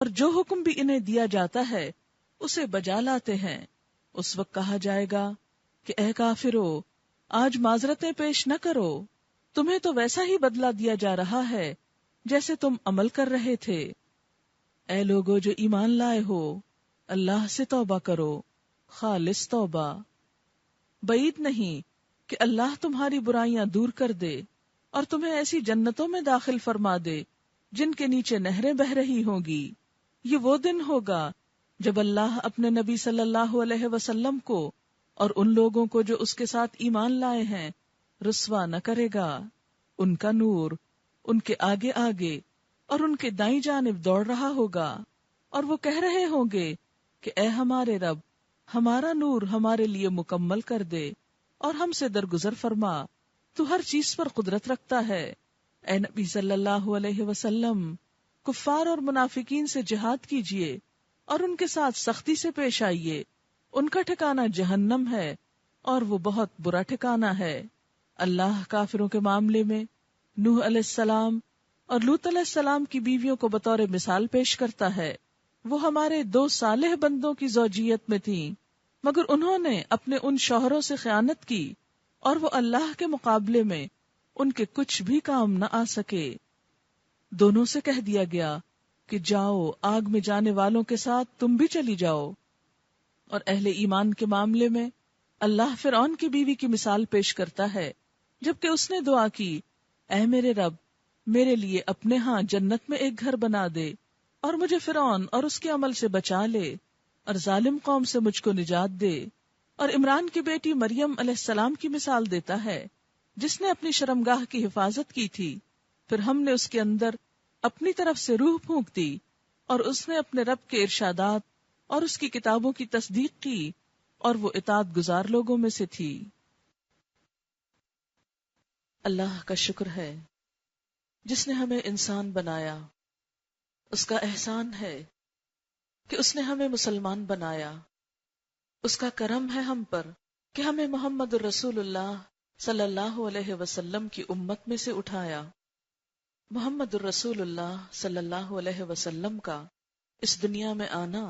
اور جو حکم بھی انہیں دیا جاتا ہے اسے بجا لاتے ہیں۔ اس وقت کہا جائے گا کہ اے کافرو، آج معذرتیں پیش نہ کرو، تمہیں تو ویسا ہی بدلہ دیا جا رہا ہے جیسے تم عمل کر رہے تھے۔ اے لوگو جو ایمان لائے ہو، اللہ سے توبہ کرو، خالص توبہ۔ بعید نہیں کہ اللہ تمہاری برائیاں دور کر دے اور تمہیں ایسی جنتوں میں داخل فرما دے جن کے نیچے نہریں بہ رہی ہوں گی۔ یہ وہ دن ہوگا جب اللہ اپنے نبی صلی اللہ علیہ وسلم کو اور ان لوگوں کو جو اس کے ساتھ ایمان لائے ہیں رسوا نہ کرے گا۔ ان کا نور ان کے آگے آگے اور ان کے دائیں جانب دوڑ رہا ہوگا، اور وہ کہہ رہے ہوں گے کہ اے ہمارے رب، ہمارا نور ہمارے لیے مکمل کر دے اور ہم سے درگزر فرما، تو ہر چیز پر قدرت رکھتا ہے۔ اے نبی صلی اللہ علیہ وسلم، کفار اور منافقین سے جہاد کیجیے اور ان کے ساتھ سختی سے پیش آئیے، ان کا ٹھکانہ جہنم ہے اور وہ بہت برا ٹھکانہ ہے۔ اللہ کافروں کے معاملے میں نوح علیہ السلام اور لوط علیہ السلام کی بیویوں کو بطور مثال پیش کرتا ہے۔ وہ ہمارے 2 صالح بندوں کی زوجیت میں تھیں، مگر انہوں نے اپنے ان شوہروں سے خیانت کی اور وہ اللہ کے مقابلے میں ان کے کچھ بھی کام نہ آ سکے۔ دونوں سے کہہ دیا گیا کہ جاؤ، آگ میں جانے والوں کے ساتھ تم بھی چلی جاؤ۔ اور اہل ایمان کے معاملے میں اللہ فرعون کی بیوی کی مثال پیش کرتا ہے، جبکہ اس نے دعا کی، اے میرے رب، میرے لیے اپنے ہاں جنت میں ایک گھر بنا دے اور مجھے فرعون اور اس کے عمل سے بچا لے اور ظالم قوم سے مجھ کو نجات دے۔ اور عمران کی بیٹی مریم علیہ السلام کی مثال دیتا ہے، جس نے اپنی شرمگاہ کی حفاظت کی تھی، پھر ہم نے اس کے اندر اپنی طرف سے روح پھونک دی اور اس نے اپنے رب کے ارشادات اور اس کی کتابوں کی تصدیق کی اور وہ اطاعت گزار لوگوں میں سے تھی۔ اللہ کا شکر ہے جس نے ہمیں انسان بنایا، اس کا احسان ہے کہ اس نے ہمیں مسلمان بنایا، اس کا کرم ہے ہم پر کہ ہمیں محمد الرسول اللہ صلی اللہ علیہ وسلم کی امت میں سے اٹھایا۔ محمد الرسول اللہ صلی اللہ علیہ وسلم کا اس دنیا میں آنا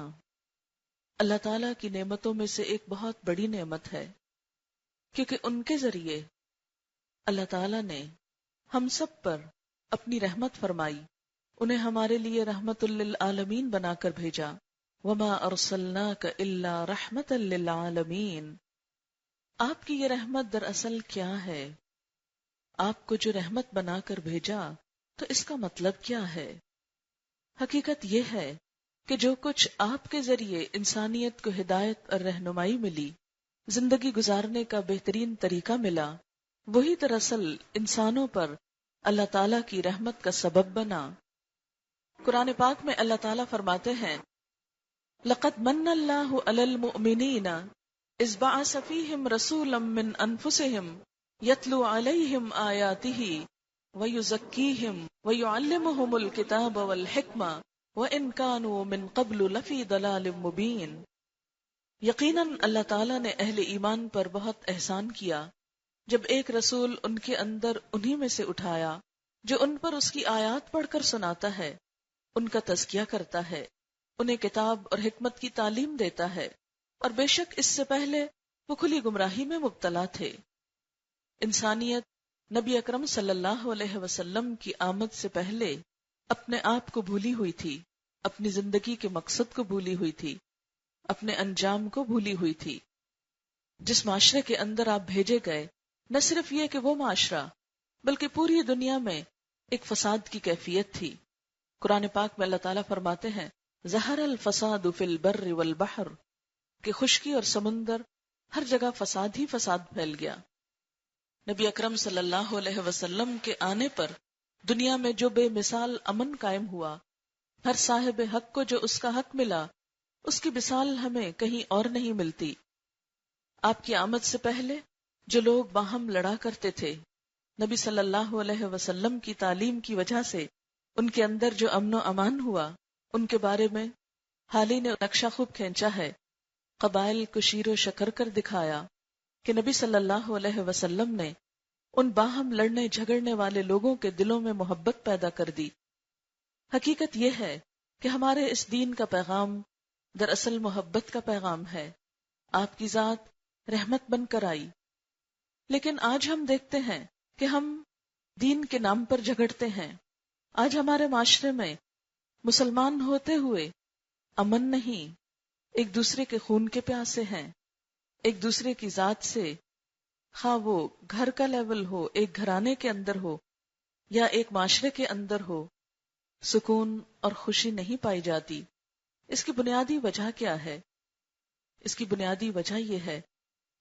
اللہ تعالیٰ کی نعمتوں میں سے ایک بہت بڑی نعمت ہے، کیونکہ ان کے ذریعے اللہ تعالیٰ نے ہم سب پر اپنی رحمت فرمائی، انہیں ہمارے لیے رحمت للعالمین بنا کر بھیجا۔ وما ارسلناک الا رحمتا للعالمین۔ آپ کی یہ رحمت دراصل کیا ہے؟ آپ کو جو رحمت بنا کر بھیجا تو اس کا مطلب کیا ہے؟ حقیقت یہ ہے کہ جو کچھ آپ کے ذریعے انسانیت کو ہدایت اور رہنمائی ملی، زندگی گزارنے کا بہترین طریقہ ملا، وہی دراصل انسانوں پر اللہ تعالیٰ کی رحمت کا سبب بنا۔ قرآن پاک میں اللہ تعالیٰ فرماتے ہیں، لقد من اللہ علی المؤمنین اذ بعث فیہم رسولا من انفسہم یتلو علیہم آیاتہ ویزکیہم ویعلمہم الکتاب والحکمہ وَإِن كَانُوا مِن قَبْلُ لَفِي ضَلَالٍ مُبِينٍ۔ یقیناً اللہ تعالیٰ نے اہل ایمان پر بہت احسان کیا جب ایک رسول ان کے اندر انہی میں سے اٹھایا جو ان پر اس کی آیات پڑھ کر سناتا ہے، ان کا تزکیہ کرتا ہے، انہیں کتاب اور حکمت کی تعلیم دیتا ہے، اور بے شک اس سے پہلے وہ کھلی گمراہی میں مبتلا تھے۔ انسانیت نبی اکرم صلی اللہ علیہ وسلم کی آمد سے پہلے اپنے آپ کو بھولی ہوئی تھی، اپنی زندگی کے مقصد کو بھولی ہوئی تھی، اپنے انجام کو بھولی ہوئی تھی۔ جس معاشرے کے اندر آپ بھیجے گئے، نہ صرف یہ کہ وہ معاشرہ بلکہ پوری دنیا میں ایک فساد کی کیفیت تھی۔ قرآن پاک میں اللہ تعالیٰ فرماتے ہیں، ظہر الفساد فی البر والبحر، کہ خشکی اور سمندر ہر جگہ فساد ہی فساد پھیل گیا۔ نبی اکرم صلی اللہ علیہ وسلم کے آنے پر دنیا میں جو بے مثال امن قائم ہوا، ہر صاحب حق کو جو اس کا حق ملا، اس کی مثال ہمیں کہیں اور نہیں ملتی۔ آپ کی آمد سے پہلے جو لوگ باہم لڑا کرتے تھے، نبی صلی اللہ علیہ وسلم کی تعلیم کی وجہ سے ان کے اندر جو امن و امان ہوا، ان کے بارے میں حال ہی نے نقشہ خوب کھینچا ہے، قبائل کو شیر و شکر کر دکھایا کہ نبی صلی اللہ علیہ وسلم نے ان باہم لڑنے جھگڑنے والے لوگوں کے دلوں میں محبت پیدا کر دی۔ حقیقت یہ ہے کہ ہمارے اس دین کا پیغام دراصل محبت کا پیغام ہے. آپ کی ذات رحمت بن کر آئی. لیکن آج ہم دیکھتے ہیں کہ ہم دین کے نام پر جھگڑتے ہیں. آج ہمارے معاشرے میں مسلمان ہوتے ہوئے امن نہیں، ایک دوسرے کے خون کے پیاسے ہیں. ایک دوسرے کی ذات سے، خواہ وہ گھر کا لیول ہو، ایک گھرانے کے اندر ہو یا ایک معاشرے کے اندر ہو، سکون اور خوشی نہیں پائی جاتی. اس کی بنیادی وجہ کیا ہے؟ اس کی بنیادی وجہ یہ ہے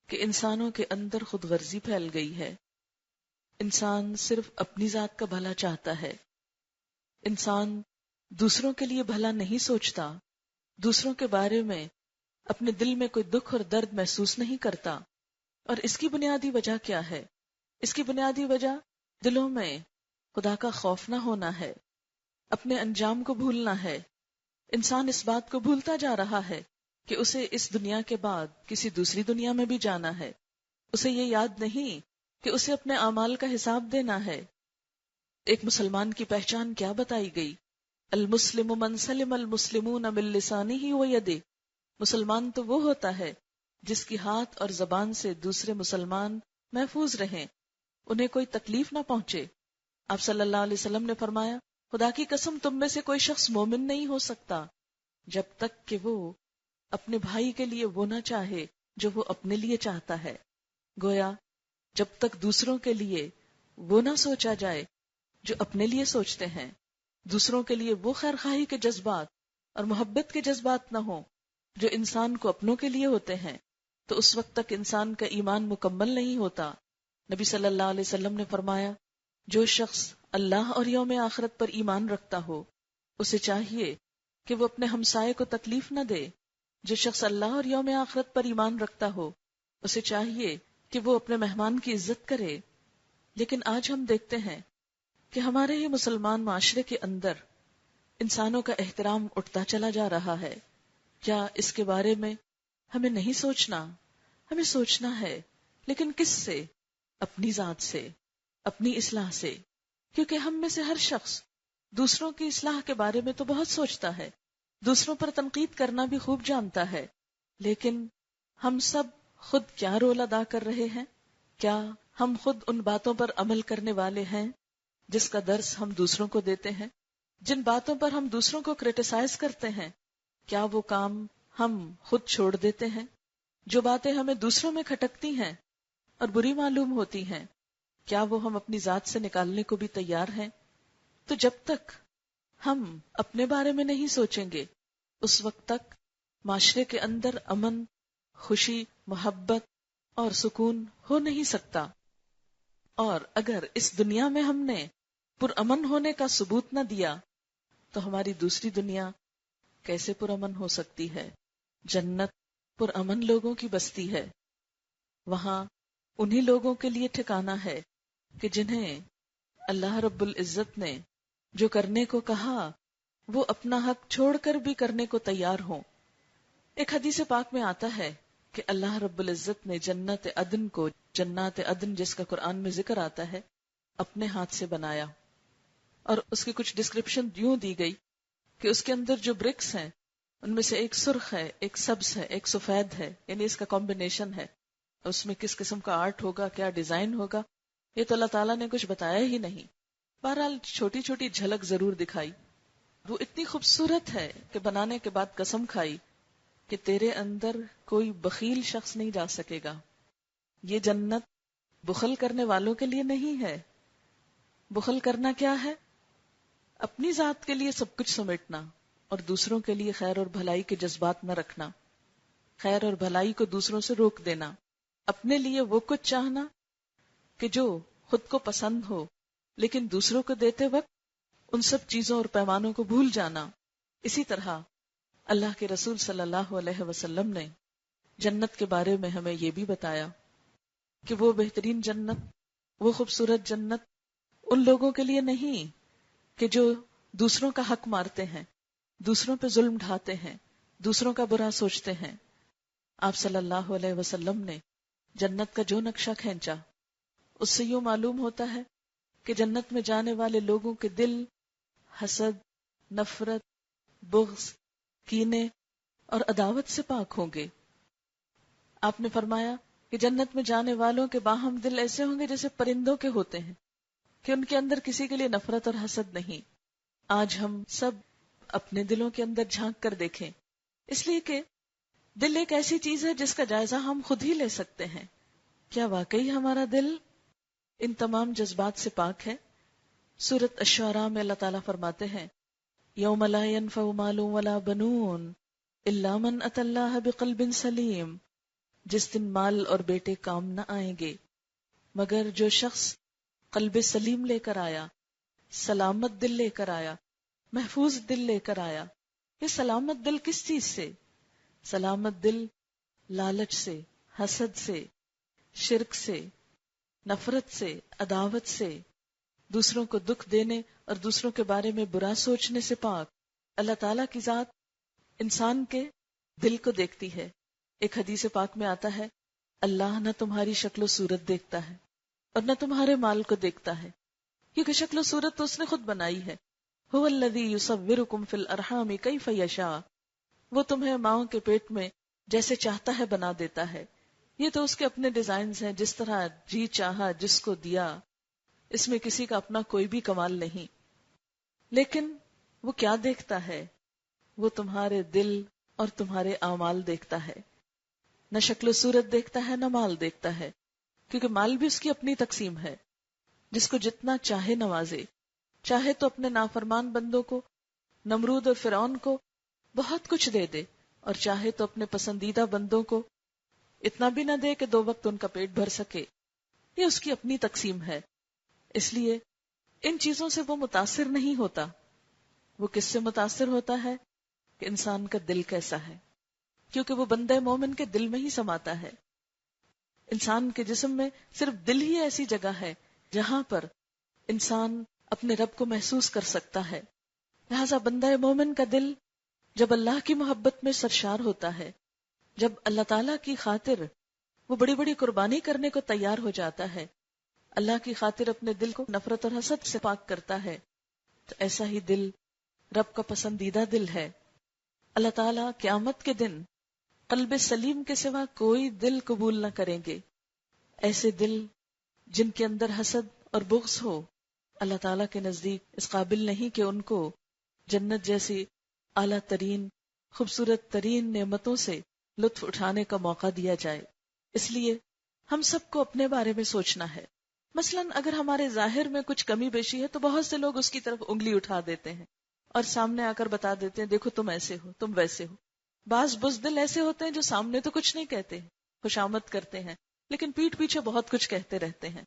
کہ انسانوں کے اندر خود غرضی پھیل گئی ہے. انسان صرف اپنی ذات کا بھلا چاہتا ہے. انسان دوسروں کے لیے بھلا نہیں سوچتا، دوسروں کے بارے میں اپنے دل میں کوئی دکھ اور درد محسوس نہیں کرتا. اور اس کی بنیادی وجہ کیا ہے؟ اس کی بنیادی وجہ دلوں میں خدا کا خوف نہ ہونا ہے، اپنے انجام کو بھولنا ہے. انسان اس بات کو بھولتا جا رہا ہے کہ اسے اس دنیا کے بعد کسی دوسری دنیا میں بھی جانا ہے. اسے یہ یاد نہیں کہ اسے اپنے اعمال کا حساب دینا ہے. ایک مسلمان کی پہچان کیا بتائی گئی؟ المسلم من سلم المسلمون من لسانہ ویدہ. مسلمان تو وہ ہوتا ہے جس کی ہاتھ اور زبان سے دوسرے مسلمان محفوظ رہیں، انہیں کوئی تکلیف نہ پہنچے. آپ صلی اللہ علیہ وسلم نے فرمایا، خدا کی قسم تم میں سے کوئی شخص مومن نہیں ہو سکتا جب تک کہ وہ اپنے بھائی کے لیے وہ نہ چاہے جو وہ اپنے لیے چاہتا ہے. گویا جب تک دوسروں کے لیے وہ نہ سوچا جائے جو اپنے لیے سوچتے ہیں، دوسروں کے لیے وہ خیر خواہی کے جذبات اور محبت کے جذبات نہ ہوں جو انسان کو اپنوں کے لیے ہوتے ہیں، تو اس وقت تک انسان کا ایمان مکمل نہیں ہوتا. نبی صلی اللہ علیہ وسلم نے فرمایا، جو شخص اللہ اور یوم آخرت پر ایمان رکھتا ہو اسے چاہیے کہ وہ اپنے ہمسائے کو تکلیف نہ دے. جو شخص اللہ اور یوم آخرت پر ایمان رکھتا ہو اسے چاہیے کہ وہ اپنے مہمان کی عزت کرے. لیکن آج ہم دیکھتے ہیں کہ ہمارے ہی مسلمان معاشرے کے اندر انسانوں کا احترام اٹھتا چلا جا رہا ہے. کیا اس کے بارے میں ہمیں نہیں سوچنا؟ ہمیں سوچنا ہے، لیکن کس سے؟ اپنی ذات سے، اپنی اصلاح سے. کیونکہ ہم میں سے ہر شخص دوسروں کی اصلاح کے بارے میں تو بہت سوچتا ہے، دوسروں پر تنقید کرنا بھی خوب جانتا ہے، لیکن ہم سب خود کیا رول ادا کر رہے ہیں؟ کیا ہم خود ان باتوں پر عمل کرنے والے ہیں جس کا درس ہم دوسروں کو دیتے ہیں؟ جن باتوں پر ہم دوسروں کو کرٹیسائز کرتے ہیں، کیا وہ کام ہم خود چھوڑ دیتے ہیں؟ جو باتیں ہمیں دوسروں میں کھٹکتی ہیں اور بری معلوم ہوتی ہیں، کیا وہ ہم اپنی ذات سے نکالنے کو بھی تیار ہیں؟ تو جب تک ہم اپنے بارے میں نہیں سوچیں گے اس وقت تک معاشرے کے اندر امن، خوشی، محبت اور سکون ہو نہیں سکتا. اور اگر اس دنیا میں ہم نے پرامن ہونے کا ثبوت نہ دیا تو ہماری دوسری دنیا کیسے پرامن ہو سکتی ہے؟ جنت پرامن لوگوں کی بستی ہے. وہاں انہی لوگوں کے لیے ٹھکانہ ہے کہ جنہیں اللہ رب العزت نے جو کرنے کو کہا وہ اپنا حق چھوڑ کر بھی کرنے کو تیار ہوں. ایک حدیث پاک میں آتا ہے کہ اللہ رب العزت نے جنت عدن کو، جنات عدن جس کا قرآن میں ذکر آتا ہے، اپنے ہاتھ سے بنایا. اور اس کی کچھ ڈسکرپشن یوں دی گئی کہ اس کے اندر جو برکس ہیں ان میں سے ایک سرخ ہے، ایک سبز ہے، ایک سفید ہے، یعنی اس کا کمبینیشن ہے. اس میں کس قسم کا آرٹ ہوگا، کیا ڈیزائن ہوگا، یہ تو اللہ تعالیٰ نے کچھ بتایا ہی نہیں. بہرحال چھوٹی چھوٹی جھلک ضرور دکھائی. وہ اتنی خوبصورت ہے کہ بنانے کے بعد قسم کھائی کہ تیرے اندر کوئی بخیل شخص نہیں جا سکے گا. یہ جنت بخل کرنے والوں کے لیے نہیں ہے. بخل کرنا کیا ہے؟ اپنی ذات کے لیے سب کچھ سمیٹنا اور دوسروں کے لیے خیر اور بھلائی کے جذبات نہ رکھنا، خیر اور بھلائی کو دوسروں سے روک دینا، اپنے لیے وہ کچھ چاہنا کہ جو خود کو پسند ہو لیکن دوسروں کو دیتے وقت ان سب چیزوں اور پیمانوں کو بھول جانا. اسی طرح اللہ کے رسول صلی اللہ علیہ وسلم نے جنت کے بارے میں ہمیں یہ بھی بتایا کہ وہ بہترین جنت، وہ خوبصورت جنت ان لوگوں کے لیے نہیں کہ جو دوسروں کا حق مارتے ہیں، دوسروں پہ ظلم ڈھاتے ہیں، دوسروں کا برا سوچتے ہیں. آپ صلی اللہ علیہ وسلم نے جنت کا جو نقشہ کھینچا اس سے یوں معلوم ہوتا ہے کہ جنت میں جانے والے لوگوں کے دل حسد، نفرت، بغض، کینے اور عداوت سے پاک ہوں گے۔ آپ نے فرمایا کہ جنت میں جانے والوں کے باہم دل ایسے ہوں گے جیسے پرندوں کے ہوتے ہیں، کہ ان کے اندر کسی کے لیے نفرت اور حسد نہیں۔ آج ہم سب اپنے دلوں کے اندر جھانک کر دیکھیں، اس لیے کہ دل ایک ایسی چیز ہے جس کا جائزہ ہم خود ہی لے سکتے ہیں۔ کیا واقعی ہمارا دل ان تمام جذبات سے پاک ہے؟ سورۃ الشعراء میں اللہ تعالیٰ فرماتے ہیں یوم لا ينفع مال ولا بنون الا من اتى الله بقلب سلیم، جس دن مال اور بیٹے کام نہ آئیں گے مگر جو شخص قلب سلیم لے کر آیا، سلامت دل لے کر آیا، محفوظ دل لے کر آیا۔ یہ سلامت دل کس چیز سے؟ سلامت دل لالچ سے، حسد سے، شرک سے، نفرت سے، عداوت سے، دوسروں کو دکھ دینے اور دوسروں کے بارے میں برا سوچنے سے پاک۔ اللہ تعالیٰ کی ذات انسان کے دل کو دیکھتی ہے۔ ایک حدیث پاک میں آتا ہے اللہ نہ تمہاری شکل و صورت دیکھتا ہے اور نہ تمہارے مال کو دیکھتا ہے، کیونکہ شکل و صورت تو اس نے خود بنائی ہے۔ هو الذی یصورکم فی الارحام کیف یشاء، وہ تمہیں ماؤں کے پیٹ میں جیسے چاہتا ہے بنا دیتا ہے۔ یہ تو اس کے اپنے ڈیزائنز ہیں، جس طرح جی چاہا جس کو دیا، اس میں کسی کا اپنا کوئی بھی کمال نہیں۔ لیکن وہ کیا دیکھتا ہے؟ وہ تمہارے دل اور تمہارے اعمال دیکھتا ہے، نہ شکل و صورت دیکھتا ہے، نہ مال دیکھتا ہے، کیونکہ مال بھی اس کی اپنی تقسیم ہے۔ جس کو جتنا چاہے نوازے، چاہے تو اپنے نافرمان بندوں کو، نمرود اور فرعون کو بہت کچھ دے دے، اور چاہے تو اپنے پسندیدہ بندوں کو اتنا بھی نہ دے کہ 2 وقت ان کا پیٹ بھر سکے۔ یہ اس کی اپنی تقسیم ہے۔ اس لیے ان چیزوں سے وہ متاثر نہیں ہوتا۔ وہ کس سے متاثر ہوتا ہے؟ کہ انسان کا دل کیسا ہے، کیونکہ وہ بندہ مومن کے دل میں ہی سماتا ہے۔ انسان کے جسم میں صرف دل ہی ایسی جگہ ہے جہاں پر انسان اپنے رب کو محسوس کر سکتا ہے۔ لہذا بندہ مومن کا دل جب اللہ کی محبت میں سرشار ہوتا ہے، جب اللہ تعالیٰ کی خاطر وہ بڑی بڑی قربانی کرنے کو تیار ہو جاتا ہے، اللہ کی خاطر اپنے دل کو نفرت اور حسد سے پاک کرتا ہے، تو ایسا ہی دل رب کا پسندیدہ دل ہے۔ اللہ تعالیٰ قیامت کے دن قلب سلیم کے سوا کوئی دل قبول نہ کریں گے۔ ایسے دل جن کے اندر حسد اور بغض ہو، اللہ تعالیٰ کے نزدیک اس قابل نہیں کہ ان کو جنت جیسی اعلیٰ ترین خوبصورت ترین نعمتوں سے لطف اٹھانے کا موقع دیا جائے۔ اس لیے ہم سب کو اپنے بارے میں سوچنا ہے۔ مثلا اگر ہمارے ظاہر میں کچھ کمی بیشی ہے تو بہت سے لوگ اس کی طرف انگلی اٹھا دیتے ہیں اور سامنے آ کر بتا دیتے ہیں دیکھو تم ایسے ہو، تم ویسے ہو۔ بعض بزدل ایسے ہوتے ہیں جو سامنے تو کچھ نہیں کہتے، خوشامد کرتے ہیں، لیکن پیٹھ پیچھے بہت کچھ کہتے رہتے ہیں۔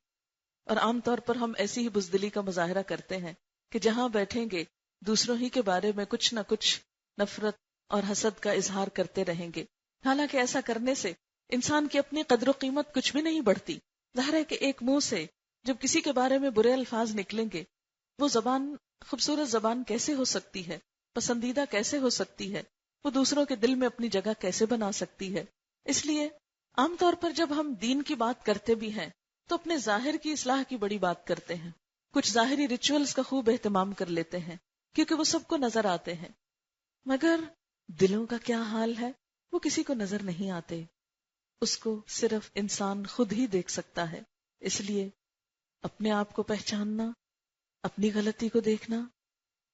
اور عام طور پر ہم ایسی ہی بزدلی کا مظاہرہ کرتے ہیں کہ جہاں بیٹھیں گے دوسروں ہی کے بارے میں کچھ نہ کچھ نفرت اور حسد کا اظہار کرتے رہیں گے۔ حالانکہ ایسا کرنے سے انسان کی اپنی قدر و قیمت کچھ بھی نہیں بڑھتی۔ ظاہر ہے کہ ایک منہ سے جب کسی کے بارے میں برے الفاظ نکلیں گے، وہ زبان خوبصورت زبان کیسے ہو سکتی ہے، پسندیدہ کیسے ہو سکتی ہے، وہ دوسروں کے دل میں اپنی جگہ کیسے بنا سکتی ہے۔ اس لیے عام طور پر جب ہم دین کی بات کرتے بھی ہیں تو اپنے ظاہر کی اصلاح کی بڑی بات کرتے ہیں، کچھ ظاہری ریچولز کا خوب اہتمام کر لیتے ہیں کیونکہ وہ سب کو نظر آتے ہیں، مگر دلوں کا کیا حال ہے وہ کسی کو نظر نہیں آتے۔ اس کو صرف انسان خود ہی دیکھ سکتا ہے۔ اس لیے اپنے آپ کو پہچاننا، اپنی غلطی کو دیکھنا،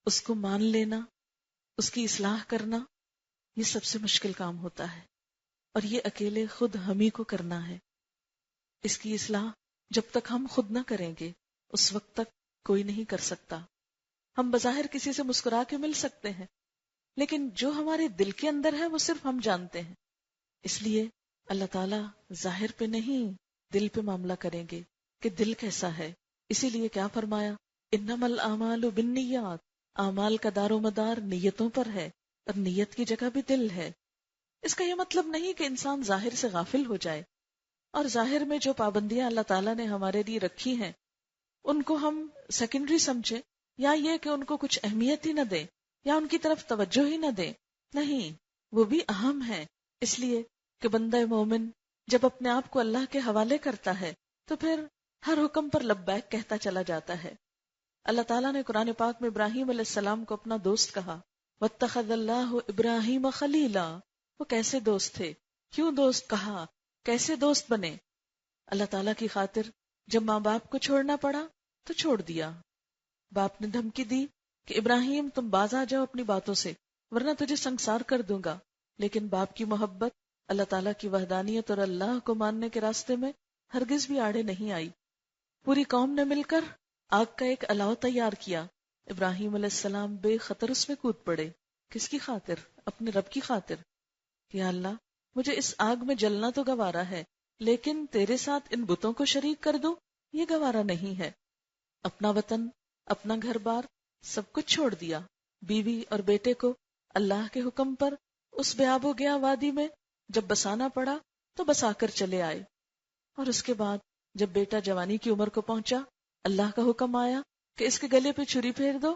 اس کو مان لینا، اس کی اصلاح کرنا، یہ سب سے مشکل کام ہوتا ہے، اور یہ اکیلے خود ہم ہی کو کرنا ہے۔ اس کی اصلاح جب تک ہم خود نہ کریں گے اس وقت تک کوئی نہیں کر سکتا۔ ہم بظاہر کسی سے مسکرا کے مل سکتے ہیں، لیکن جو ہمارے دل کے اندر ہے وہ صرف ہم جانتے ہیں۔ اس لیے اللہ تعالیٰ ظاہر پہ نہیں دل پہ معاملہ کریں گے کہ دل کیسا ہے۔ اسی لیے کیا فرمایا، انما الاعمال بالنیات، اعمال کا دار و مدار نیتوں پر ہے، اور نیت کی جگہ بھی دل ہے۔ اس کا یہ مطلب نہیں کہ انسان ظاہر سے غافل ہو جائے اور ظاہر میں جو پابندیاں اللہ تعالیٰ نے ہمارے لیے رکھی ہیں ان کو ہم سیکنڈری سمجھیں، یا یہ کہ ان کو کچھ اہمیت ہی نہ دیں یا ان کی طرف توجہ ہی نہ دیں۔ نہیں، وہ بھی اہم ہے، اس لیے کہ بندہ مومن جب اپنے آپ کو اللہ کے حوالے کرتا ہے تو پھر ہر حکم پر لبیک کہتا چلا جاتا ہے۔ اللہ تعالیٰ نے قرآن پاک میں ابراہیم علیہ السلام کو اپنا دوست کہا، واتخذ اللہ ابراہیم خلیلا، وہ کیسے دوست تھے، کیوں دوست کہا، کیسے دوست بنے؟ اللہ تعالیٰ کی خاطر جب ماں باپ کو چھوڑنا پڑا تو چھوڑ دیا. باپ نے دھمکی دی کہ ابراہیم تم باز آ جاؤ اپنی باتوں سے ورنہ تجھے سنگسار کر دوں گا. لیکن باپ کی محبت اللہ تعالیٰ کی وحدانیت اور اللہ کو ماننے کے راستے میں ہرگز بھی آڑے نہیں آئی. پوری قوم نے مل کر آگ کا ایک الاؤ تیار کیا. ابراہیم علیہ السلام بے خطر اس میں کود پڑے. کس کی خاطر؟ اپنے رب کی خاطر. یا اللہ مجھے اس آگ میں جلنا تو گوارا ہے، لیکن تیرے ساتھ ان بتوں کو شریک کر دوں یہ گوارا نہیں ہے. اپنا وطن، اپنا گھر بار سب کچھ چھوڑ دیا. بیوی اور بیٹے کو اللہ کے حکم پر اس بے آب و گیا وادی میں جب بسانا پڑا تو بسا کر چلے آئے. اور اس کے بعد جب بیٹا جوانی کی عمر کو پہنچا، اللہ کا حکم آیا کہ اس کے گلے پہ چھری پھیر دو،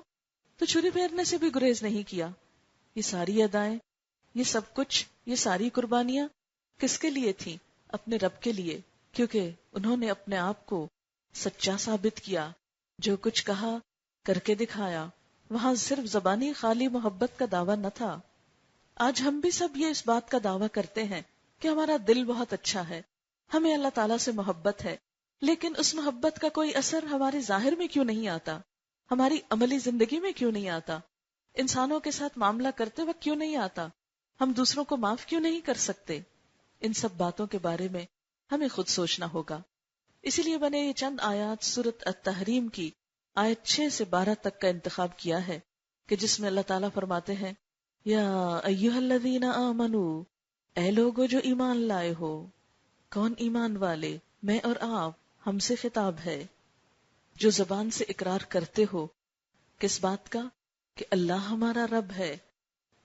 تو چھری پھیرنے سے بھی گریز نہیں کیا. یہ ساری ادائیں، یہ سب کچھ، یہ ساری قربانیاں کس کے لیے تھیں؟ اپنے رب کے لیے، کیونکہ انہوں نے اپنے آپ کو سچا ثابت کیا. جو کچھ کہا، کر کے دکھایا. وہاں صرف زبانی خالی محبت کا دعویٰ نہ تھا. آج ہم بھی سب یہ اس بات کا دعویٰ کرتے ہیں کہ ہمارا دل بہت اچھا ہے، ہمیں اللہ تعالیٰ سے محبت ہے، لیکن اس محبت کا کوئی اثر ہمارے ظاہر میں کیوں نہیں آتا، ہماری عملی زندگی میں کیوں نہیں آتا، انسانوں کے ساتھ معاملہ کرتے وقت کیوں نہیں آتا، ہم دوسروں کو معاف کیوں نہیں کر سکتے؟ ان سب باتوں کے بارے میں ہمیں خود سوچنا ہوگا. اسی لیے میں نے یہ چند آیات سورۃ التحریم کی آیت 6 سے 12 تک کا انتخاب کیا ہے کہ جس میں اللہ تعالیٰ فرماتے ہیں، یا ایھا الذین آمنوا، اے لوگو جو ایمان لائے ہو. کون ایمان والے؟ میں اور آپ، ہم سے خطاب ہے. جو زبان سے اقرار کرتے ہو، کس بات کا؟ کہ اللہ ہمارا رب ہے.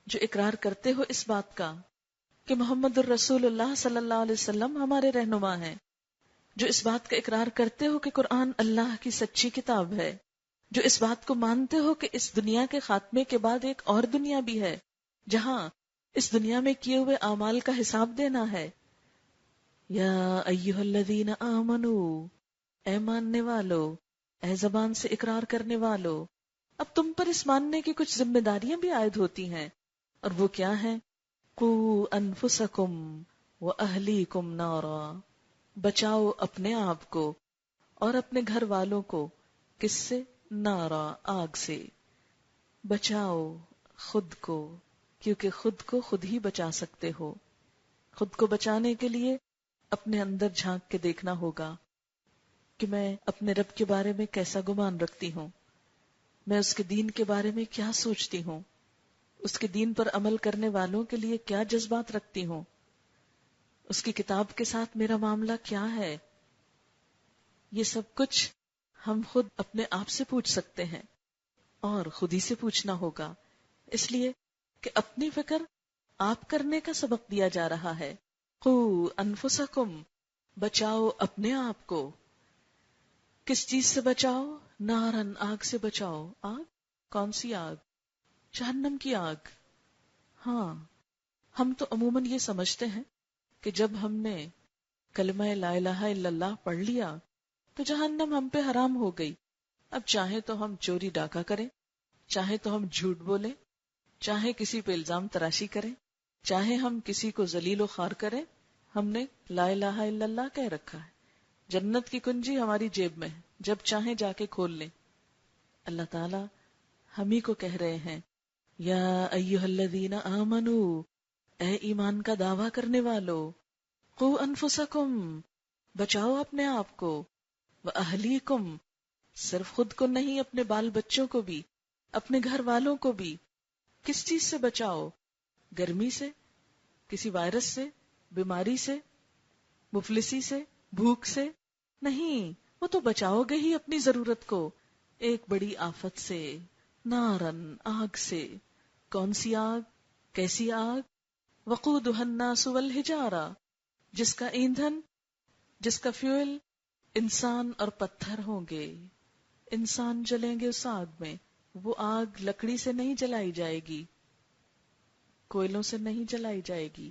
جو اقرار کرتے ہو اس بات کا کہ محمد الرسول اللہ صلی اللہ علیہ وسلم ہمارے رہنما ہیں. جو اس بات کا اقرار کرتے ہو کہ قرآن اللہ کی سچی کتاب ہے. جو اس بات کو مانتے ہو کہ اس دنیا کے خاتمے کے بعد ایک اور دنیا بھی ہے جہاں اس دنیا میں کیے ہوئے اعمال کا حساب دینا ہے. یا ایھا الذین آمنو، اے ماننے والو، اے زبان سے اقرار کرنے والو. اب تم پر اس ماننے کی کچھ ذمہ داریاں بھی عائد ہوتی ہیں، اور وہ کیا ہیں؟ قوا انفسکم واہلیکم نارا، بچاؤ اپنے آپ کو اور اپنے گھر والوں کو. کس سے؟ نارا، آگ سے. بچاؤ خود کو، کیونکہ خود کو خود ہی بچا سکتے ہو. خود کو بچانے کے لیے اپنے اندر جھانک کے دیکھنا ہوگا کہ میں اپنے رب کے بارے میں کیسا گمان رکھتی ہوں، میں اس کے دین کے بارے میں کیا سوچتی ہوں، اس کے دین پر عمل کرنے والوں کے لیے کیا جذبات رکھتی ہوں، اس کی کتاب کے ساتھ میرا معاملہ کیا ہے. یہ سب کچھ ہم خود اپنے آپ سے پوچھ سکتے ہیں اور خود ہی سے پوچھنا ہوگا، اس لیے کہ اپنی فکر آپ کرنے کا سبق دیا جا رہا ہے. قوا انفسکم، بچاؤ اپنے آپ کو. کس چیز سے بچاؤ؟ نارن، آگ سے بچاؤ. آگ کون سی آگ؟ جہنم کی آگ. ہاں، ہم تو عموماً یہ سمجھتے ہیں کہ جب ہم نے کلمہ لا الہ الا اللہ پڑھ لیا تو جہنم ہم پہ حرام ہو گئی. اب چاہے تو ہم چوری ڈاکہ کریں، چاہے تو ہم جھوٹ بولیں، چاہے کسی پہ الزام تراشی کریں، چاہے ہم کسی کو ذلیل و خوار کریں، ہم نے لا الہ الا اللہ کہہ رکھا ہے. جنت کی کنجی ہماری جیب میں ہے، جب چاہیں جا کے کھول لیں. اللہ تعالی ہم ہی کو کہہ رہے ہیں، یا ایھا الذین آمنو، اے ایمان کا دعویٰ کرنے والو. قوا انفسکم، بچاؤ اپنے آپ کو. واہلیکم، صرف خود کو نہیں، اپنے بال بچوں کو بھی، اپنے گھر والوں کو بھی. کس چیز سے بچاؤ؟ گرمی سے، کسی وائرس سے، بیماری سے، مفلسی سے، بھوک سے؟ نہیں، وہ تو بچاؤ گے ہی اپنی ضرورت کو ایک بڑی آفت سے، نارن، آگ سے. کون سی آگ؟ کیسی آگ؟ وقودھا الناس والحجارہ، جس کا ایندھن، جس کا فیول انسان اور پتھر ہوں گے. انسان جلیں گے اس آگ میں. وہ آگ لکڑی سے نہیں جلائی جائے گی، کوئلوں سے نہیں جلائی جائے گی،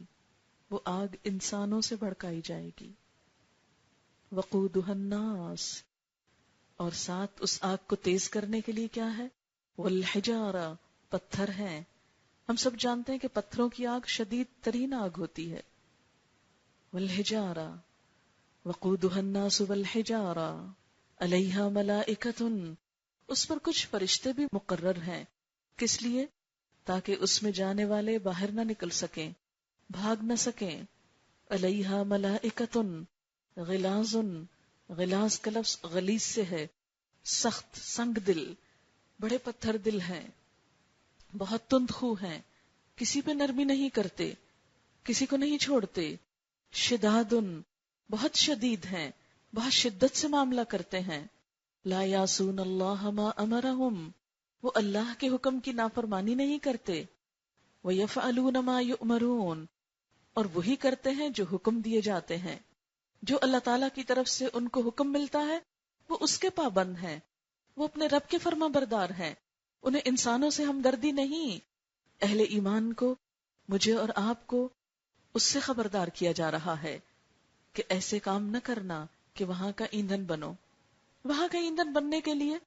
وہ آگ انسانوں سے بھڑکائی جائے گی. وقودھا الناس، اور ساتھ اس آگ کو تیز کرنے کے لیے کیا ہے؟ والحجارہ، پتھر ہیں. ہم سب جانتے ہیں کہ پتھروں کی آگ شدید ترین آگ ہوتی ہے. والحجارہ وقودها الناس والحجارہ علیہا ملائکۃ، اس پر کچھ فرشتے بھی مقرر ہیں. کس لیے؟ تاکہ اس میں جانے والے باہر نہ نکل سکیں، بھاگ نہ سکیں. علیہا ملائکۃ غلاظ، غلاظ کا لفظ غلیظ سے ہے، سخت، سنگ دل، بڑے پتھر دل ہیں، بہت تند خو ہیں، کسی پہ نرمی نہیں کرتے، کسی کو نہیں چھوڑتے. شداد، بہت شدید ہیں، بہت شدت سے معاملہ کرتے ہیں. لا یعصون اللہ ما امرہم، وہ اللہ کے حکم کی نافرمانی نہیں کرتے. ویفعلون ما یؤمرون، اور وہی کرتے ہیں جو حکم دیے جاتے ہیں. جو اللہ تعالیٰ کی طرف سے ان کو حکم ملتا ہے وہ اس کے پابند ہیں، وہ اپنے رب کے فرما بردار ہیں، انہیں انسانوں سے ہمدردی نہیں. اہل ایمان کو، مجھے اور آپ کو اس سے خبردار کیا جا رہا ہے کہ ایسے کام نہ کرنا کہ وہاں کا ایندھن بنو. وہاں کا ایندھن بننے کے لیے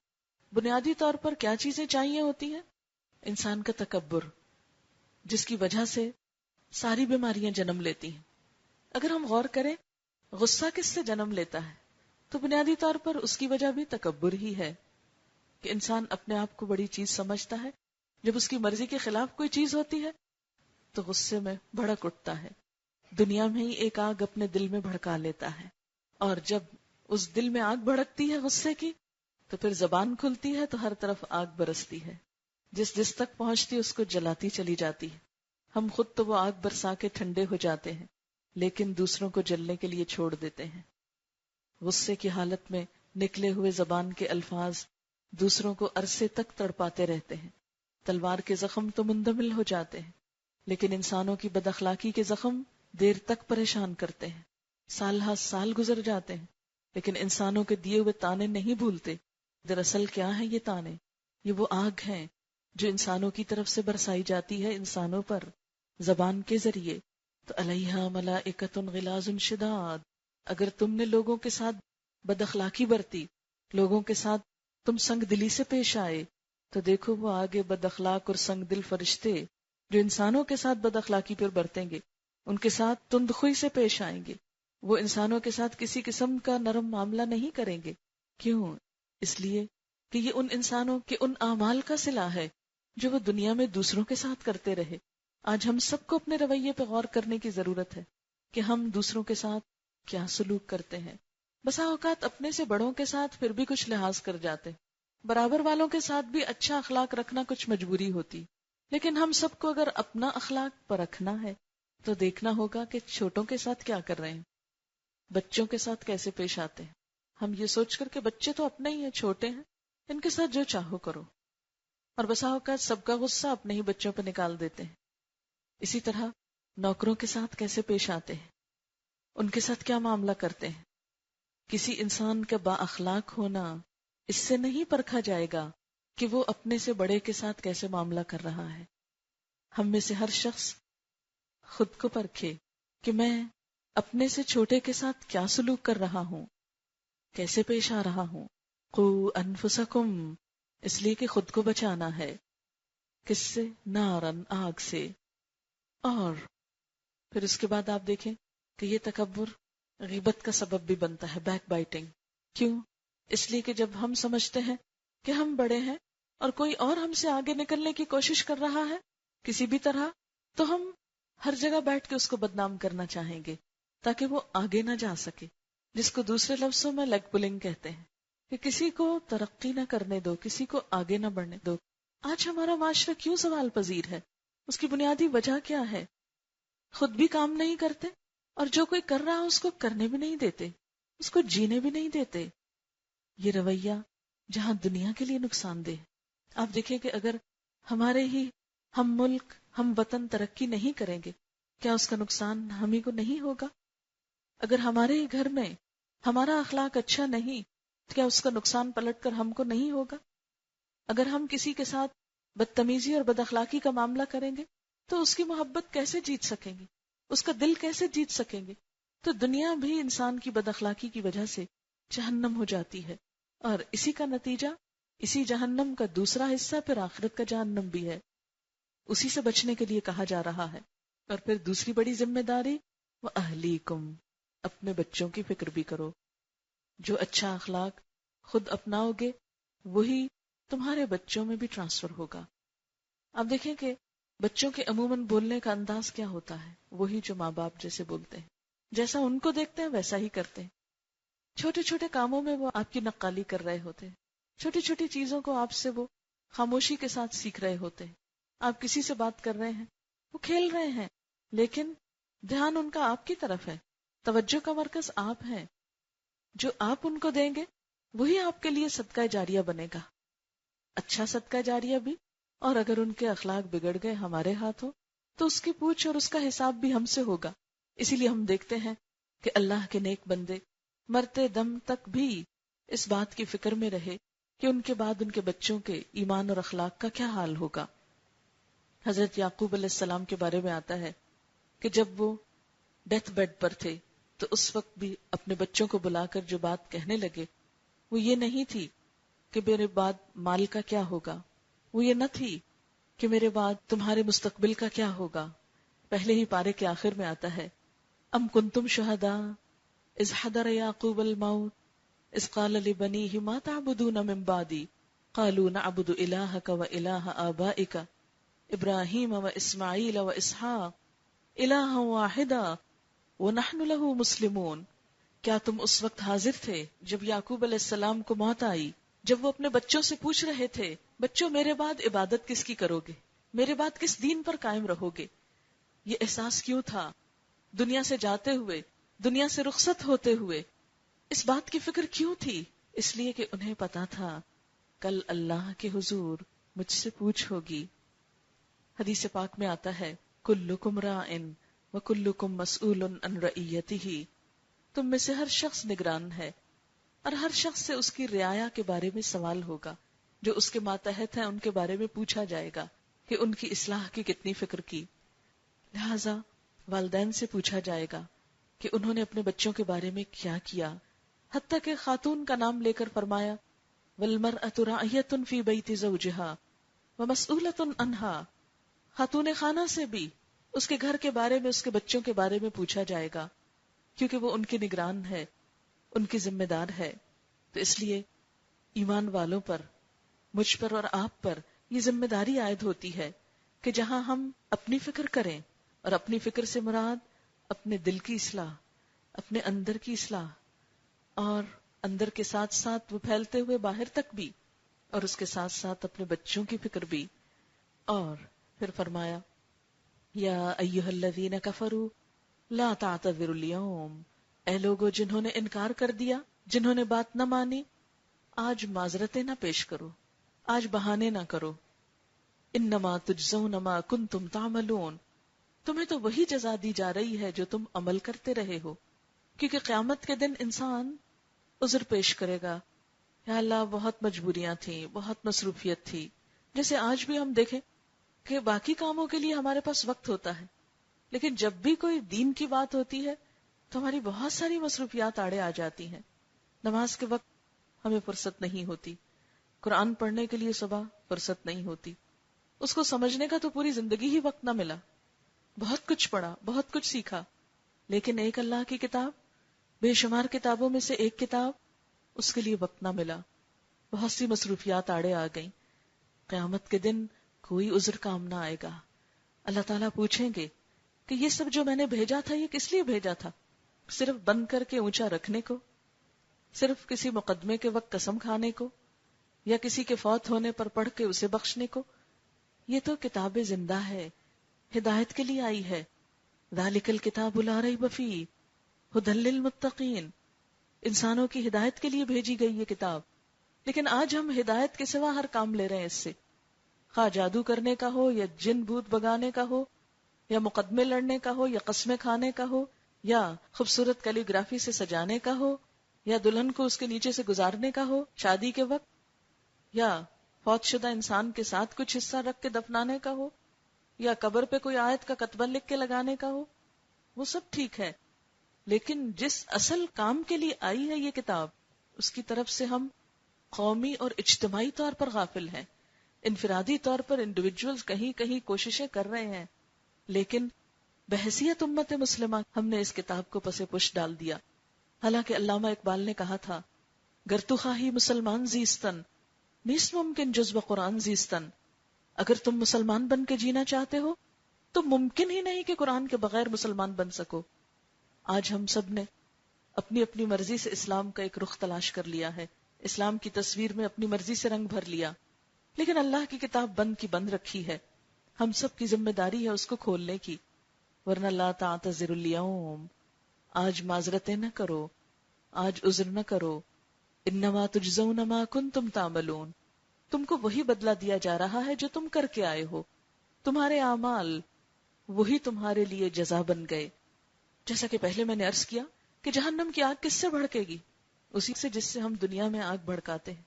بنیادی طور پر کیا چیزیں چاہیے ہوتی ہیں؟ انسان کا تکبر، جس کی وجہ سے ساری بیماریاں جنم لیتی ہیں. اگر ہم غور کریں غصہ کس سے جنم لیتا ہے تو بنیادی طور پر اس کی وجہ بھی تکبر ہی ہے کہ انسان اپنے آپ کو بڑی چیز سمجھتا ہے. جب اس کی مرضی کے خلاف کوئی چیز ہوتی ہے تو غصے میں بھڑک اٹھتا ہے، دنیا میں ہی ایک آگ اپنے دل میں بھڑکا لیتا ہے، اور جب اس دل میں آگ بھڑکتی ہے غصے کی تو پھر زبان کھلتی ہے تو ہر طرف آگ برستی ہے، جس تک پہنچتی اس کو جلاتی چلی جاتی ہے. ہم خود تو وہ آگ برسا کے ٹھنڈے ہو جاتے ہیں لیکن دوسروں کو جلنے کے لیے چھوڑ دیتے ہیں. غصے کی حالت میں نکلے ہوئے زبان کے الفاظ دوسروں کو عرصے تک تڑپاتے رہتے ہیں. تلوار کے زخم تو مندمل ہو جاتے ہیں لیکن انسانوں کی بد اخلاقی کے زخم دیر تک پریشان کرتے ہیں. سال ہا سال گزر جاتے ہیں لیکن انسانوں کے دیے ہوئے تانے نہیں بھولتے. دراصل کیا ہے یہ تانے؟ یہ وہ آگ ہیں جو انسانوں کی طرف سے برسائی جاتی ہے انسانوں پر زبان کے ذریعے. تو علیہا ملائکۃ غلاظ شداد، اگر تم نے لوگوں کے ساتھ بد اخلاقی برتی، لوگوں کے ساتھ تم سنگ دلی سے پیش آئے، تو دیکھو وہ آگے بد اخلاق اور سنگ دل فرشتے جو انسانوں کے ساتھ بد اخلاقی پر برتیں گے، ان کے ساتھ تندخوئی سے پیش آئیں گے. وہ انسانوں کے ساتھ کسی قسم کا نرم معاملہ نہیں کریں گے. کیوں؟ اس لیے کہ یہ ان انسانوں کے ان اعمال کا صلہ ہے جو وہ دنیا میں دوسروں کے ساتھ کرتے رہے. آج ہم سب کو اپنے رویے پہ غور کرنے کی ضرورت ہے کہ ہم دوسروں کے ساتھ کیا سلوک کرتے ہیں. بسا اوقات اپنے سے بڑوں کے ساتھ پھر بھی کچھ لحاظ کر جاتے، برابر والوں کے ساتھ بھی اچھا اخلاق رکھنا کچھ مجبوری ہوتی، لیکن ہم سب کو اگر اپنا اخلاق پرکھنا ہے تو دیکھنا ہوگا کہ چھوٹوں کے ساتھ کیا کر رہے ہیں، بچوں کے ساتھ کیسے پیش آتے ہیں. ہم یہ سوچ کر کہ بچے تو اپنے ہی ہیں، چھوٹے ہیں، ان کے ساتھ جو چاہو کرو، اور بسا اوقات سب کا غصہ اپنے ہی بچوں پہ نکال دیتے ہیں. اسی طرح نوکروں کے ساتھ کیسے پیش آتے ہیں، ان کے ساتھ کیا معاملہ کرتے ہیں. کسی انسان کا با اخلاق ہونا اس سے نہیں پرکھا جائے گا کہ وہ اپنے سے بڑے کے ساتھ کیسے معاملہ کر رہا ہے. ہم میں سے ہر شخص خود کو پرکھے کہ میں اپنے سے چھوٹے کے ساتھ کیا سلوک کر رہا ہوں، کیسے پیش آ رہا ہوں. قوا انفسکم، اس لیے کہ خود کو بچانا ہے. کس سے؟ نارن، آگ سے. اور پھر اس کے بعد آپ دیکھیں کہ یہ تکبر غیبت کا سبب بھی بنتا ہے، بیک بائٹنگ. کیوں؟ اس لیے کہ جب ہم سمجھتے ہیں کہ ہم بڑے ہیں اور کوئی اور ہم سے آگے نکلنے کی کوشش کر رہا ہے کسی بھی طرح، تو ہم ہر جگہ بیٹھ کے اس کو بدنام کرنا چاہیں گے تاکہ وہ آگے نہ جا سکے، جس کو دوسرے لفظوں میں لیگ پلنگ کہتے ہیں، کہ کسی کو ترقی نہ کرنے دو، کسی کو آگے نہ بڑھنے دو. آج ہمارا معاشرہ کیوں سوال پذیر ہے؟ اس کی بنیادی وجہ کیا ہے؟ خود بھی کام نہیں کرتے اور جو کوئی کر رہا اس کو کرنے بھی نہیں دیتے، اس کو جینے بھی نہیں دیتے. یہ رویہ جہاں دنیا کے لیے نقصان دہ. آپ دیکھیں کہ اگر ہمارے ہی ہم ملک، ہم وطن ترقی نہیں کریں گے، کیا اس کا نقصان ہم ہی کو نہیں ہوگا؟ اگر ہمارے ہی گھر میں ہمارا اخلاق اچھا نہیں تو کیا اس کا نقصان پلٹ کر ہم کو نہیں ہوگا؟ اگر ہم کسی کے ساتھ بدتمیزی اور بد اخلاقی کا معاملہ کریں گے تو اس کی محبت کیسے جیت سکیں گے، اس کا دل کیسے جیت سکیں گے؟ تو دنیا بھی انسان کی بد اخلاقی کی وجہ سے جہنم ہو جاتی ہے، اور اسی کا نتیجہ، اسی جہنم کا دوسرا حصہ پھر آخرت کا جہنم بھی ہے. اسی سے بچنے کے لیے کہا جا رہا ہے. اور پھر دوسری بڑی ذمہ داری وَأَهْلِيكُمْ، اپنے بچوں کی فکر بھی کرو. جو اچھا اخلاق خود اپناؤ گے وہی تمہارے بچوں میں بھی ٹرانسفر ہوگا. آپ دیکھیں کہ بچوں کے عموماً بولنے کا انداز کیا ہوتا ہے، وہی جو ماں باپ جیسے بولتے ہیں، جیسا ان کو دیکھتے ہیں ویسا ہی کرتے ہیں. چھوٹے چھوٹے کاموں میں وہ آپ کی نقالی کر رہے ہوتے ہیں، چھوٹی چھوٹی چیزوں کو آپ سے وہ خاموشی کے ساتھ سیکھ رہے ہوتے ہیں. آپ کسی سے بات کر رہے ہیں، وہ کھیل رہے ہیں، لیکن دھیان ان کا آپ کی طرف ہے، توجہ کا مرکز آپ ہیں. جو آپ ان کو دیں گے وہی آپ کے لیے صدقہ جاریہ بنے گا، اچھا صدقہ جاریہ بھی. اور اگر ان کے اخلاق بگڑ گئے ہمارے ہاتھوں تو اس کی پوچھ اور اس کا حساب بھی ہم سے ہوگا. اسی لیے ہم دیکھتے ہیں کہ اللہ کے نیک بندے مرتے دم تک بھی اس بات کی فکر میں رہے کہ ان کے بعد ان کے بچوں کے ایمان اور اخلاق کا کیا حال ہوگا. حضرت یعقوب علیہ السلام کے بارے میں آتا ہے کہ جب وہ ڈیتھ بیڈ پر تھے تو اس وقت بھی اپنے بچوں کو بلا کر جو بات کہنے لگے وہ یہ نہیں تھی کہ میرے بعد مال کا کیا ہوگا، وہ یہ نہ تھی کہ میرے بعد تمہارے مستقبل کا کیا ہوگا. پہلے ہی پارے کے آخر میں آتا ہے ام کنتم شہداء اذ حضر یعقوب الموت اذ قال لبنیہ ما تعبدون من بعدی قالوا نعبد الہک و الہ آبائک ابراہیم و اسماعیل و اسحاق الہا واحدا ونحن له مسلمون. کیا تم اس وقت حاضر تھے جب یعقوب علیہ السلام کو موت آئی، جب وہ اپنے بچوں سے پوچھ رہے تھے بچوں میرے بعد عبادت کس کی کرو گے، میرے بعد کس دین پر قائم رہو گے؟ یہ احساس کیوں تھا دنیا سے جاتے ہوئے، دنیا سے رخصت ہوتے ہوئے؟ اس بات کی فکر کیوں تھی؟ اس لیے کہ انہیں پتا تھا کل اللہ کے حضور مجھ سے پوچھ ہوگی. حدیث پاک میں آتا ہے کلکم راعن وکلکم مسئول عن رعیتہ، تم میں سے ہر شخص نگران ہے اور ہر شخص سے اس کی رعایا کے بارے میں سوال ہوگا. جو اس کے ماتحت ہیں ان کے بارے میں پوچھا جائے گا کہ ان کی اصلاح کی کتنی فکر کی. لہذا والدین سے پوچھا جائے گا کہ انہوں نے اپنے بچوں کے بارے میں کیا کیا. حتیٰ کہ خاتون کا نام لے کر فرمایا والمرأة راعیۃ فی بیت زوجہا ومسئولۃ عنہا، خاتون خانہ سے بھی اس کے گھر کے بارے میں، اس کے بچوں کے بارے میں پوچھا جائے گا، کیونکہ وہ ان کی نگران ہے، ان کی ذمہ دار ہے. تو اس لیے ایمان والوں پر، مجھ پر اور آپ پر یہ ذمہ داری عائد ہوتی ہے کہ جہاں ہم اپنی فکر کریں، اور اپنی فکر سے مراد اپنے دل کی اصلاح، اپنے اندر کی اصلاح، اور اندر کے ساتھ ساتھ وہ پھیلتے ہوئے باہر تک بھی، اور اس کے ساتھ ساتھ اپنے بچوں کی فکر بھی. اور پھر فرمایا یا ایھا الذین کفروا لا تعتذروا اليوم، اے لوگو جنہوں نے انکار کر دیا، جنہوں نے بات نہ مانی، آج معذرتیں نہ پیش کرو، آج بہانے نہ کرو. انما تجزون ما کنتم تعملون، تمہیں تو وہی جزا دی جا رہی ہے جو تم عمل کرتے رہے ہو. کیونکہ قیامت کے دن انسان عذر پیش کرے گا، یا اللہ بہت مجبوریاں تھیں، بہت مصروفیت تھی. جیسے آج بھی ہم دیکھیں کہ باقی کاموں کے لیے ہمارے پاس وقت ہوتا ہے، لیکن جب بھی کوئی دین کی بات ہوتی ہے تو ہماری بہت ساری مصروفیات آڑے آ جاتی ہیں. نماز کے وقت ہمیں فرصت نہیں ہوتی، قرآن پڑھنے کے لیے صبح فرصت نہیں ہوتی، اس کو سمجھنے کا تو پوری زندگی ہی وقت نہ ملا. بہت کچھ پڑھا، بہت کچھ سیکھا، لیکن ایک اللہ کی کتاب، بے شمار کتابوں میں سے ایک کتاب، اس کے لیے وقت نہ ملا. بہت سی مصروفیات آڑے آ گئیں. قیامت کے دن کوئی عذر کام نہ آئے گا. اللہ تعالیٰ پوچھیں گے کہ یہ سب جو میں نے بھیجا تھا یہ کس لیے بھیجا تھا؟ صرف بند کر کے اونچا رکھنے کو؟ صرف کسی مقدمے کے وقت قسم کھانے کو؟ یا کسی کے فوت ہونے پر پڑھ کے اسے بخشنے کو؟ یہ تو کتاب زندہ ہے، ہدایت کے لیے آئی ہے. ذالک الکتاب لا ریب فیہ ھدی للمتقین، انسانوں کی ہدایت کے لیے بھیجی گئی یہ کتاب. لیکن آج ہم ہدایت کے سوا ہر کام لے رہے ہیں اس سے، خواہ جادو کرنے کا ہو، یا جن بھوت بگانے کا ہو، یا مقدمے لڑنے کا ہو، یا قسمیں کھانے کا ہو، یا خوبصورت کیلی گرافی سے سجانے کا ہو، یا دلہن کو اس کے نیچے سے گزارنے کا ہو شادی کے وقت، یا فوت شدہ انسان کے ساتھ کچھ حصہ رکھ کے دفنانے کا ہو، یا قبر پہ کوئی آیت کا کتبہ لکھ کے لگانے کا ہو. وہ سب ٹھیک ہے، لیکن جس اصل کام کے لیے آئی ہے یہ کتاب، اس کی طرف سے ہم قومی اور اجتماعی طور پر غافل ہیں. انفرادی طور پر انڈیویجولز کہیں کہیں کوششیں کر رہے ہیں، لیکن بحیثیت امت مسلمہ ہم نے اس کتاب کو پس پش ڈال دیا. حالانکہ علامہ اقبال نے کہا تھا، گر تو خواہی مسلمان زیستن نیست ممکن جز بقرآن زیستن. اگر تم مسلمان بن کے جینا چاہتے ہو تو ممکن ہی نہیں کہ قرآن کے بغیر مسلمان بن سکو. آج ہم سب نے اپنی اپنی مرضی سے اسلام کا ایک رخ تلاش کر لیا ہے، اسلام کی تصویر میں اپنی مرضی سے رنگ بھر لیا، لیکن اللہ کی کتاب بند کی بند رکھی ہے. ہم سب کی ذمہ داری ہے اس کو کھولنے کی. ورنہ لا تعتذروا اليوم، آج معذرتیں نہ کرو، آج عذر نہ کرو. انما تجزون ما کنتم تعملون، تم کو وہی بدلہ دیا جا رہا ہے جو تم کر کے آئے ہو. تمہارے اعمال وہی تمہارے لیے جزا بن گئے. جیسا کہ پہلے میں نے عرض کیا کہ جہنم کی آگ کس سے بھڑکے گی؟ اسی سے جس سے ہم دنیا میں آگ بھڑکاتے ہیں،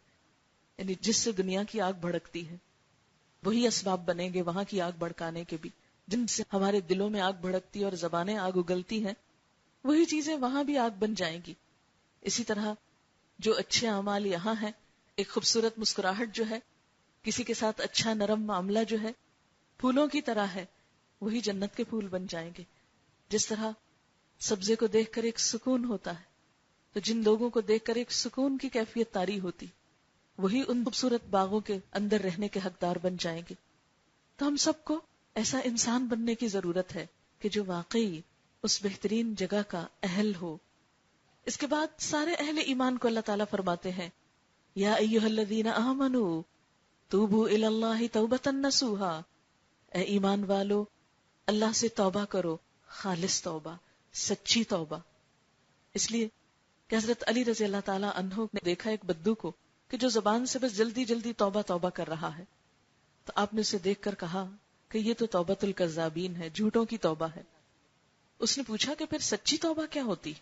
یعنی جس سے دنیا کی آگ بھڑکتی ہے وہی اسباب بنیں گے وہاں کی آگ بھڑکانے کے بھی. جن سے ہمارے دلوں میں آگ بھڑکتی اور زبانیں آگ اگلتی ہیں وہی چیزیں وہاں بھی آگ بن جائیں گی. اسی طرح جو اچھے اعمال یہاں ہیں، ایک خوبصورت مسکراہٹ جو ہے، کسی کے ساتھ اچھا نرم معاملہ جو ہے، پھولوں کی طرح ہے، وہی جنت کے پھول بن جائیں گے. جس طرح سبزے کو دیکھ کر ایک سکون ہوتا ہے، تو جن لوگوں کو دیکھ کر ایک سکون کی کیفیت طاری ہوتی، وہی ان خوبصورت باغوں کے اندر رہنے کے حقدار بن جائیں گے. تو ہم سب کو ایسا انسان بننے کی ضرورت ہے کہ جو واقعی اس بہترین جگہ کا اہل ہو. اس کے بعد سارے اہل ایمان کو اللہ تعالیٰ فرماتے ہیں، یا ایھا الذین آمنوا توبوا الی اللہ توبۃ نصوحا، اے ایمان والو اللہ سے توبہ کرو، خالص توبہ، سچی توبہ. اس لیے کہ حضرت علی رضی اللہ تعالیٰ عنہ نے دیکھا ایک بدو کو کہ جو زبان سے بس جلدی جلدی توبہ توبہ کر رہا ہے، تو آپ نے اسے دیکھ کر کہا کہ یہ تو توبۃ الکذابین ہے، جھوٹوں کی توبہ ہے. اس نے پوچھا کہ پھر سچی توبہ کیا ہوتی؟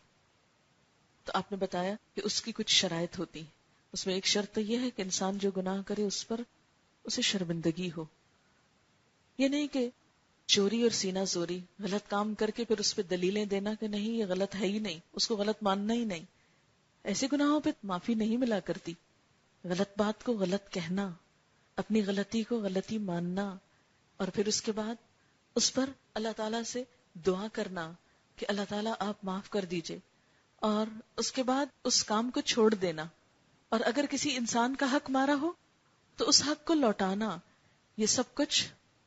تو آپ نے بتایا کہ اس کی کچھ شرائط ہوتی ہیں. اس میں ایک شرط یہ ہے کہ انسان جو گناہ کرے اس پر اسے شرمندگی ہو. یہ نہیں کہ چوری اور سینہ زوری غلط کام کر کے پھر اس پہ دلیلیں دینا کہ نہیں یہ غلط ہے ہی نہیں، اس کو غلط ماننا ہی نہیں. ایسے گناہوں پہ معافی نہیں ملا کرتی. غلط بات کو غلط کہنا، اپنی غلطی کو غلطی ماننا، اور پھر اس کے بعد اس پر اللہ تعالیٰ سے دعا کرنا کہ اللہ تعالیٰ آپ معاف کر دیجئے، اور اس کے بعد اس کام کو چھوڑ دینا. اور اگر کسی انسان کا حق مارا ہو تو اس حق کو لوٹانا، یہ سب کچھ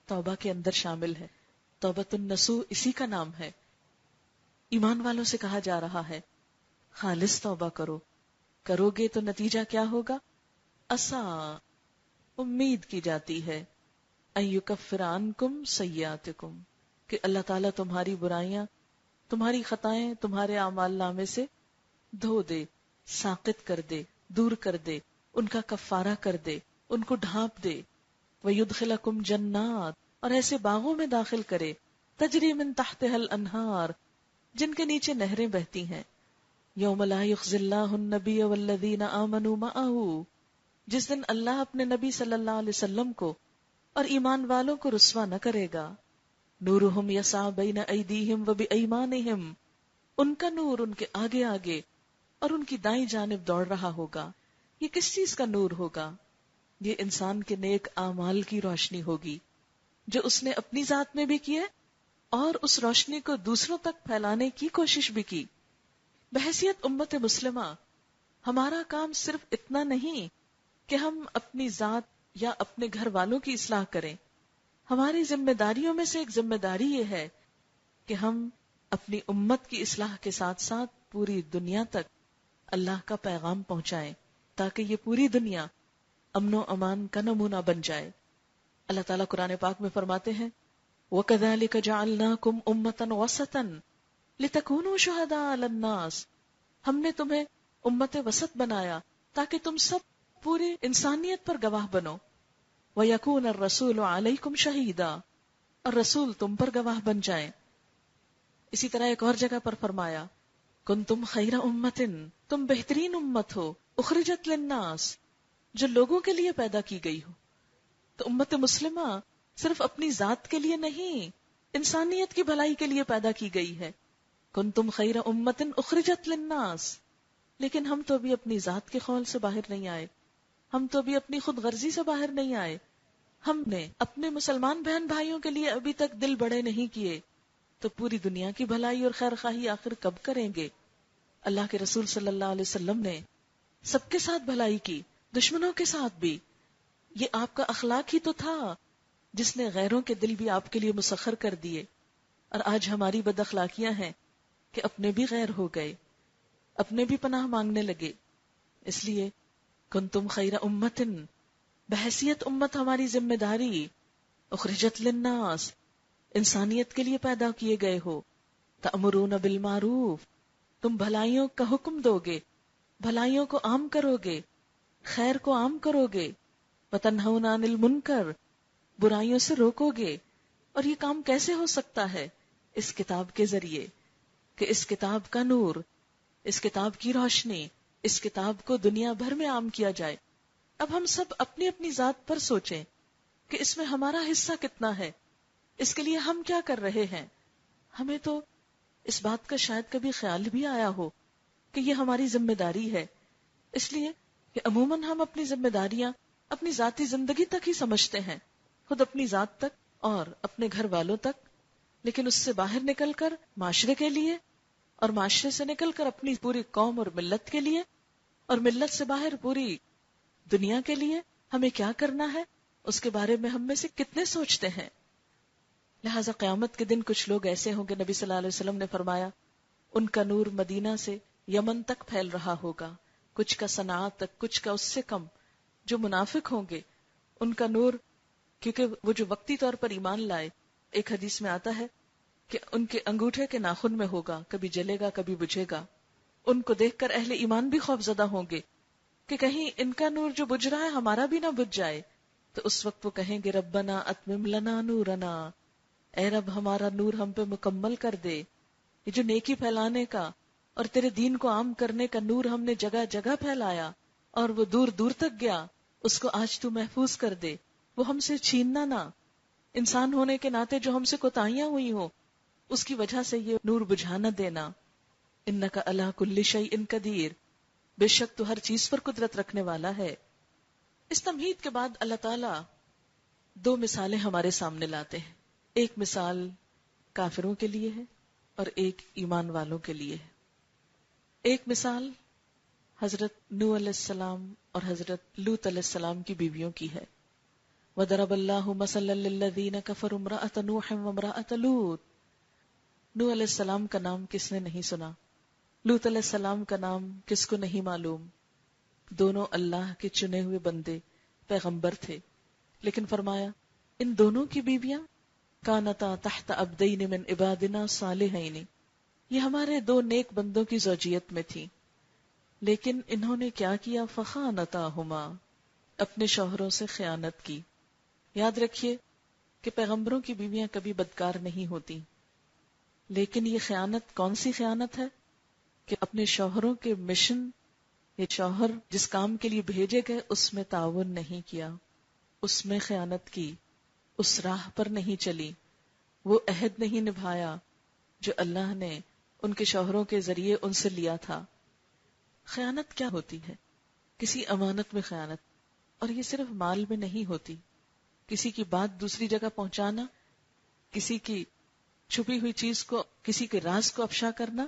توبہ کے اندر شامل ہے. توبۃ النصوح اسی کا نام ہے. ایمان والوں سے کہا جا رہا ہے خالص توبہ کرو. کرو گے تو نتیجہ کیا ہوگا؟ عسا، امید کی جاتی ہے، ان یکفر عنکم سیئاتکم، کہ اللہ تعالیٰ تمہاری برائیاں، تمہاری خطائیں تمہارے اعمال نامے سے دھو دے، ساقط کر دے، دور کر دے، ان کا کفارہ کر دے، ان کو ڈھانپ دے. وَيُدْخِلَكُمْ جَنَّاتٍ، اور ایسے باغوں میں داخل کرے، تجری من تحتها الانہار، جن کے نیچے نہریں بہتی ہیں. یوم لا یخزی اللہ النبی والذین آمنوا معہ، جس دن اللہ اپنے نبی صلی اللہ علیہ وسلم کو اور ایمان والوں کو رسوا نہ کرے گا. نورہم یسعی بین ایدیہم وبایمانہم، ان کا نور ان کے آگے آگے اور ان کی دائیں جانب دوڑ رہا ہوگا. یہ کس چیز کا نور ہوگا؟ یہ انسان کے نیک اعمال کی روشنی ہوگی جو اس نے اپنی ذات میں بھی کی ہے اور اس روشنی کو دوسروں تک پھیلانے کی کوشش بھی کی. بحیثیت امت مسلمہ ہمارا کام صرف اتنا نہیں کہ ہم اپنی ذات یا اپنے گھر والوں کی اصلاح کریں. ہماری ذمہ داریوں میں سے ایک ذمہ داری یہ ہے کہ ہم اپنی امت کی اصلاح کے ساتھ ساتھ پوری دنیا تک اللہ کا پیغام پہنچائیں، تاکہ یہ پوری دنیا امن و امان کا نمونہ بن جائے. اللہ تعالیٰ قرآن پاک میں فرماتے ہیں وَكَذَلِكَ جَعَلْنَاكُمْ أُمَّةً وَسَطًا لِتَكُونُوا شُهَدَاءَ عَلَى النَّاسِ، ہم نے تمہیں امت وسط بنایا تاکہ تم سب پوری انسانیت پر گواہ بنو. وَيَكُونَ الرَّسُولُ عَلَيْكُمْ شَهِيدًا، اور رسول تم پر گواہ بن جائیں. اسی طرح ایک اور جگہ پر فرمایا کنتم خیر امت، تم بہترین امت ہو، اخرجت للناس، جو لوگوں کے لیے پیدا کی گئی ہو. تو امت مسلمہ صرف اپنی ذات کے لیے نہیں، انسانیت کی بھلائی کے لیے پیدا کی گئی ہے. کنتم خیر امت اخرجت للناس. لیکن ہم تو بھی اپنی ذات کے خول سے باہر نہیں آئے، ہم تو بھی اپنی خود غرضی سے باہر نہیں آئے. ہم نے اپنے مسلمان بہن بھائیوں کے لیے ابھی تک دل بڑے نہیں کیے تو پوری دنیا کی بھلائی اور خیر خواہی آخر کب کریں گے؟ اللہ کے رسول صلی اللہ علیہ وسلم نے سب کے ساتھ بھلائی کی، دشمنوں کے ساتھ بھی. یہ آپ کا اخلاق ہی تو تھا جس نے غیروں کے دل بھی آپ کے لیے مسخر کر دیے. اور آج ہماری بد اخلاقیاں ہیں کہ اپنے بھی غیر ہو گئے، اپنے بھی پناہ مانگنے لگے. اس لیے کنتم خیر امت، بحیثیت امت ہماری ذمہ داری، اخرجت للناس، انسانیت کے لیے پیدا کیے گئے ہو. تأمرون بالمعروف، تم بھلائیوں کا حکم دو گے، بھلائیوں کو عام کرو گے، خیر کو عام کرو گے. وتنہون عن المنکر، برائیوں سے روکو گے. اور یہ کام کیسے ہو سکتا ہے؟ اس کتاب کے ذریعے، کہ اس کتاب کا نور، اس کتاب کی روشنی، اس کتاب کو دنیا بھر میں عام کیا جائے. اب ہم سب اپنی اپنی ذات پر سوچیں کہ اس میں ہمارا حصہ کتنا ہے، اس کے لیے ہم کیا کر رہے ہیں. ہمیں تو اس بات کا شاید کبھی خیال بھی آیا ہو کہ یہ ہماری ذمہ داری ہے، اس لیے کہ عموماً ہم اپنی ذمہ داریاں اپنی ذاتی زندگی تک ہی سمجھتے ہیں، خود اپنی ذات تک اور اپنے گھر والوں تک، لیکن اس سے باہر نکل کر معاشرے کے لیے، اور معاشرے سے نکل کر اپنی پوری قوم اور ملت کے لیے، اور ملت سے باہر پوری دنیا کے لیے ہمیں کیا کرنا ہے، اس کے بارے میں ہم میں سے کتنے سوچتے ہیں. لہٰذا قیامت کے دن کچھ لوگ ایسے ہوں گے، نبی صلی اللہ علیہ وسلم نے فرمایا ان کا نور مدینہ سے یمن تک پھیل رہا ہوگا، کچھ کا صنعاء تک، کچھ کا اس سے کم. جو منافق ہوں گے ان کا نور، کیونکہ وہ جو وقتی طور پر ایمان لائے، ایک حدیث میں آتا ہے کہ ان کے انگوٹھے کے ناخن میں ہوگا، کبھی جلے گا کبھی بجھے گا. ان کو دیکھ کر اہل ایمان بھی خوف زدہ ہوں گے کہ کہیں ان کا نور جو بجھ رہا ہے ہمارا بھی نہ بجھ جائے. تو اس وقت وہ کہیں گے ربنا اتمم لنا نورنا، اے رب ہمارا نور ہم پہ مکمل کر دے. یہ جو نیکی پھیلانے کا اور تیرے دین کو عام کرنے کا نور ہم نے جگہ جگہ پھیلایا اور وہ دور دور تک گیا، اس کو آج تو محفوظ کر دے، وہ ہم سے چھیننا نہ. انسان ہونے کے ناطے جو ہم سے کوتاہیاں ہوئی ہوں اس کی وجہ سے یہ نور بجھا نہ دینا. انک علی کل شیء قدیر، بے شک تو ہر چیز پر قدرت رکھنے والا ہے. اس تمہید کے بعد اللہ تعالیٰ دو مثالیں ہمارے سامنے لاتے ہیں. ایک مثال کافروں کے لیے ہے اور ایک ایمان والوں کے لیے ہے. ایک مثال حضرت نوح علیہ السلام اور حضرت لوط علیہ السلام کی بیویوں کی ہے. وَضَرَبَ اللَّهُ مَثَلًا لِّلَّذِينَ كَفَرُوا امْرَأَتَ نُوحٍ وَامْرَأَتَ لُوطٍ. نوح علیہ السلام کا نام کس نے نہیں سنا؟ لوط علیہ السلام کا نام کس کو نہیں معلوم؟ دونوں اللہ کے چنے ہوئے بندے پیغمبر تھے، لیکن فرمایا ان دونوں کی بیویاں کانتا تحت عبدین من عبادنا صالحین، یہ ہمارے دو نیک بندوں کی زوجیت میں تھی، لیکن انہوں نے کیا کیا؟ فخانتاہما، اپنے شوہروں سے خیانت کی. یاد رکھیے کہ پیغمبروں کی بیویاں کبھی بدکار نہیں ہوتی، لیکن یہ خیانت کون سی خیانت ہے کہ اپنے شوہروں کے مشن، یہ شوہر جس کام کے لیے بھیجے گئے اس میں تعاون نہیں کیا، اس میں خیانت کی، اس راہ پر نہیں چلی، وہ عہد نہیں نبھایا جو اللہ نے ان کے شوہروں کے ذریعے ان سے لیا تھا. خیانت کیا ہوتی ہے؟ کسی امانت میں خیانت، اور یہ صرف مال میں نہیں ہوتی. کسی کی بات دوسری جگہ پہنچانا، کسی کی چھپی ہوئی چیز کو، کسی کے راز کو افشا کرنا،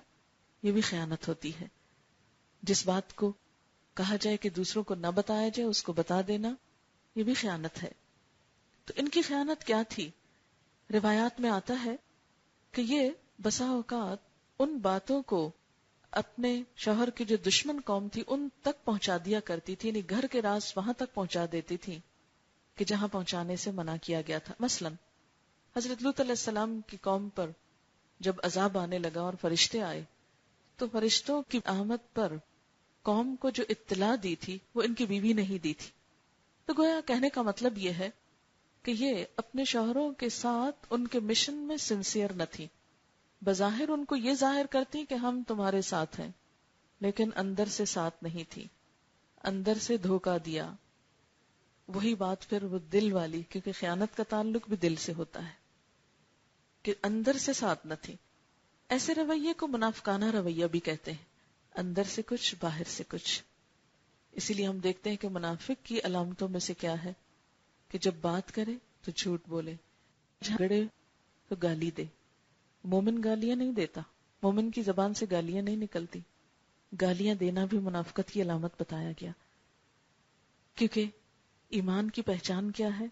یہ بھی خیانت ہوتی ہے. جس بات کو کہا جائے کہ دوسروں کو نہ بتایا جائے اس کو بتا دینا، یہ بھی خیانت ہے. تو ان کی خیانت کیا تھی؟ روایات میں آتا ہے کہ یہ بسا اوقات ان باتوں کو اپنے شوہر کی جو دشمن قوم تھی ان تک پہنچا دیا کرتی تھی، یعنی گھر کے راز وہاں تک پہنچا دیتی تھی کہ جہاں پہنچانے سے منع کیا گیا تھا. مثلا حضرت لوط علیہ السلام کی قوم پر جب عذاب آنے لگا اور فرشتے آئے تو فرشتوں کی آمد پر قوم کو جو اطلاع دی تھی وہ ان کی بیوی نہیں دی تھی. تو گویا کہنے کا مطلب یہ ہے کہ یہ اپنے شوہروں کے ساتھ ان کے مشن میں سنسیئر نہ تھی. بظاہر ان کو یہ ظاہر کرتی کہ ہم تمہارے ساتھ ہیں، لیکن اندر سے ساتھ نہیں تھی، اندر سے دھوکہ دیا. وہی بات پھر وہ دل والی، کیونکہ خیانت کا تعلق بھی دل سے ہوتا ہے، کہ اندر سے ساتھ نہ تھی. ایسے رویے کو منافقانہ رویہ بھی کہتے ہیں، اندر سے کچھ باہر سے کچھ. اسی لیے ہم دیکھتے ہیں کہ منافق کی علامتوں میں سے کیا ہے کہ جب بات کرے تو جھوٹ بولے، جھگڑے تو گالی دے. مومن گالیاں نہیں دیتا، مومن کی زبان سے گالیاں نہیں نکلتی. گالیاں دینا بھی منافقت کی علامت بتایا گیا، کیونکہ ایمان کی پہچان کیا ہے؟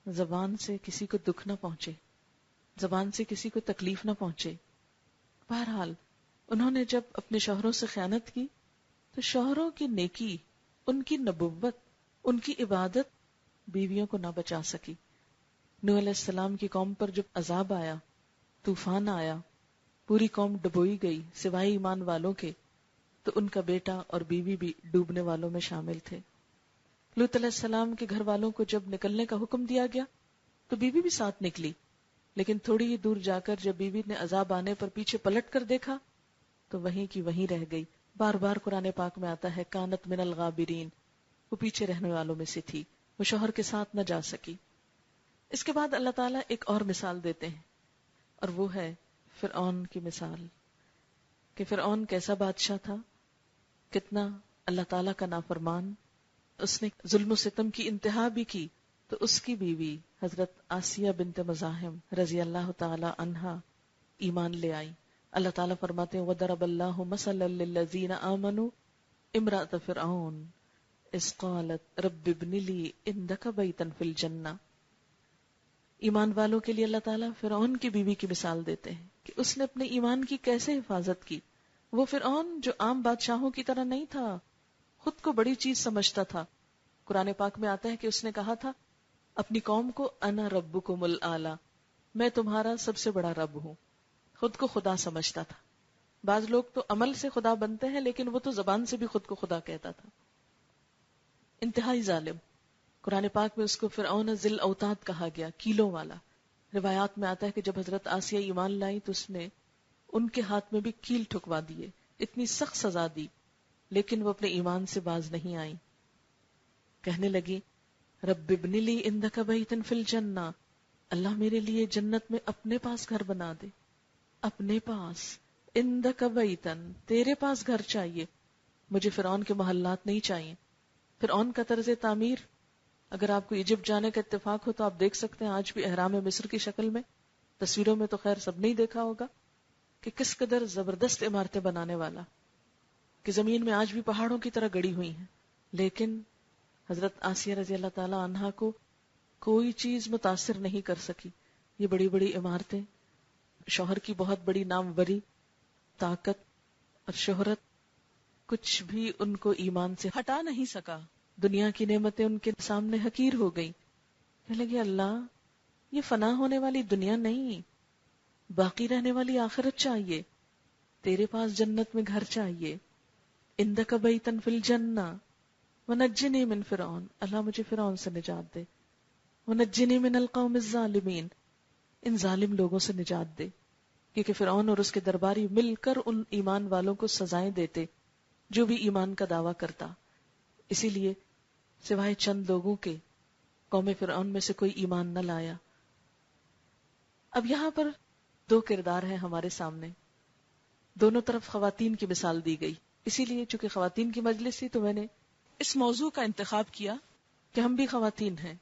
زبان سے کسی کو دکھ نہ پہنچے، زبان سے کسی کو تکلیف نہ پہنچے. بہرحال انہوں نے جب اپنے شوہروں سے خیانت کی تو شوہروں کی نیکی، ان کی نبوت، ان کی عبادت بیویوں کو نہ بچا سکی. نوح علیہ السلام کی قوم پر جب عذاب آیا، طوفان آیا، پوری قوم ڈبوئی گئی سوائے ایمان والوں کے، تو ان کا بیٹا اور بیوی بھی ڈوبنے والوں میں شامل تھے. لوط علیہ السلام کے گھر والوں کو جب نکلنے کا حکم دیا گیا تو بیوی بھی ساتھ نکلی، لیکن تھوڑی ہی دور جا کر جب بیوی نے عذاب آنے پر پیچھے پلٹ کر دیکھا تو وہیں کی وہیں رہ گئی. بار بار قرآن پاک میں آتا ہے کانت من الغابرین، وہ پیچھے رہنے والوں میں سے تھی، وہ شوہر کے ساتھ نہ جا سکی. اس کے بعد اللہ تعالیٰ ایک اور مثال دیتے ہیں، اور وہ ہے فرعون کی مثال، کہ فرعون کیسا بادشاہ تھا، کتنا اللہ تعالیٰ کا نافرمان. اس نے ظلم و ستم کی انتہا بھی کی تو اس کی بیوی حضرت آسیہ بنت مزاحم رضی اللہ تعالی عنہا ایمان لے آئی. اللہ تعالیٰ فرماتے ہیں وَضَرَبَ اللَّهُ مَثَلًا لِّلَّذِينَ آمَنُوا امرأة فرعون اذ قالت رب ابن لی عندک بیتا فی الجنہ. ایمان والوں کے لیے اللہ تعالیٰ فرعون کی بیوی کی مثال دیتے ہیں کہ اس نے اپنے ایمان کی کیسے حفاظت کی. وہ فرعون جو عام بادشاہوں کی طرح نہیں تھا، خود کو بڑی چیز سمجھتا تھا. قرآن پاک میں آتا ہے کہ اس نے کہا تھا اپنی قوم کو انا ربکم الاعلی، میں تمہارا سب سے بڑا رب ہوں. خود کو خدا سمجھتا تھا. بعض لوگ تو عمل سے خدا بنتے ہیں لیکن وہ تو زبان سے بھی خود کو خدا کہتا تھا. انتہائی ظالم. قرآن پاک میں اس کو فرعون ذی الاوتاد کہا گیا، کیلوں والا. روایات میں آتا ہے کہ جب حضرت آسیہ ایمان لائی تو اس نے ان کے ہاتھ میں بھی کیل ٹھکوا دیے، اتنی سخت سزا دی، لیکن وہ اپنے ایمان سے باز نہیں آئی. کہنے لگی رب ابن لی عندک بیتا فی الجنہ، اللہ میرے لیے جنت میں اپنے پاس گھر بنا دے. اپنے پاس، عندک بیتا، تیرے پاس گھر چاہیے، مجھے فرعون کے محلات نہیں چاہیے. فرعون کا طرز تعمیر، اگر آپ کو ایجپٹ جانے کا اتفاق ہو تو آپ دیکھ سکتے ہیں آج بھی احرام مصر کی شکل میں، تصویروں میں تو خیر سب نہیں دیکھا ہوگا کہ کس قدر زبردست عمارتیں بنانے والا، کہ زمین میں آج بھی پہاڑوں کی طرح گڑی ہوئی ہیں. لیکن حضرت آسیہ رضی اللہ تعالی عنہا کو کوئی چیز متاثر نہیں کر سکی. یہ بڑی بڑی عمارتیں، شوہر کی بہت بڑی ناموری، طاقت اور شہرت، کچھ بھی ان کو ایمان سے ہٹا نہیں سکا. دنیا کی نعمتیں ان کے سامنے حقیر ہو گئی. کہنے لگے اللہ، یہ فنا ہونے والی دنیا نہیں، باقی رہنے والی آخرت چاہیے، تیرے پاس جنت میں گھر چاہیے. عندک بیتا فی الجنہ ونجنی من فرعون، اللہ مجھے فرعون سے نجات دے. ونجنی من القوم الظالمین، ان ظالم لوگوں سے نجات دے. کیونکہ فرعون اور اس کے درباری مل کر ان ایمان والوں کو سزائیں دیتے جو بھی ایمان کا دعویٰ کرتا. اسی لیے سوائے چند لوگوں کے قوم فرعون میں سے کوئی ایمان نہ لایا. اب یہاں پر دو کردار ہیں ہمارے سامنے، دونوں طرف خواتین کی مثال دی گئی. اسی لیے چونکہ خواتین کی مجلس تھی تو میں نے اس موضوع کا انتخاب کیا کہ ہم بھی خواتین ہیں.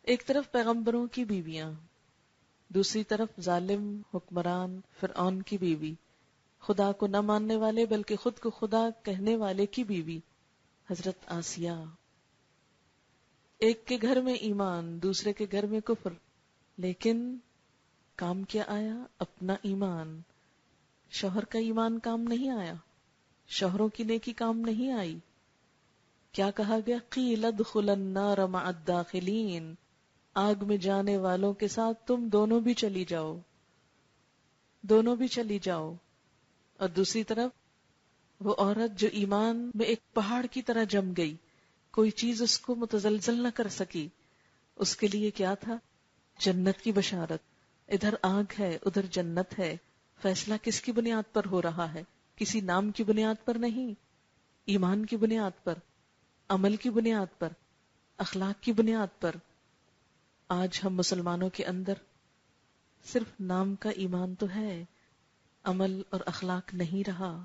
ایک طرف پیغمبروں کی بیویاں، دوسری طرف ظالم حکمران فرعون کی بیوی، خدا کو نہ ماننے والے بلکہ خود کو خدا کہنے والے کی بیوی حضرت آسیہ. ایک کے گھر میں ایمان، دوسرے کے گھر میں کفر، لیکن کام کیا آیا؟ اپنا ایمان. شوہر کا ایمان کام نہیں آیا، شوہروں کی نیکی کام نہیں آئی. کیا کہا گیا؟ قیل ادخلا النار مع الداخلین، آگ میں جانے والوں کے ساتھ تم دونوں بھی چلی جاؤ، دونوں بھی چلی جاؤ. اور دوسری طرف وہ عورت جو ایمان میں ایک پہاڑ کی طرح جم گئی، کوئی چیز اس کو متزلزل نہ کر سکی، اس کے لیے کیا تھا؟ جنت کی بشارت. ادھر آگ ہے، ادھر جنت ہے. فیصلہ کس کی بنیاد پر ہو رہا ہے؟ کسی نام کی بنیاد پر نہیں، ایمان کی بنیاد پر، عمل کی بنیاد پر، اخلاق کی بنیاد پر. آج ہم مسلمانوں کے اندر صرف نام کا ایمان تو ہے، عمل اور اخلاق نہیں رہا.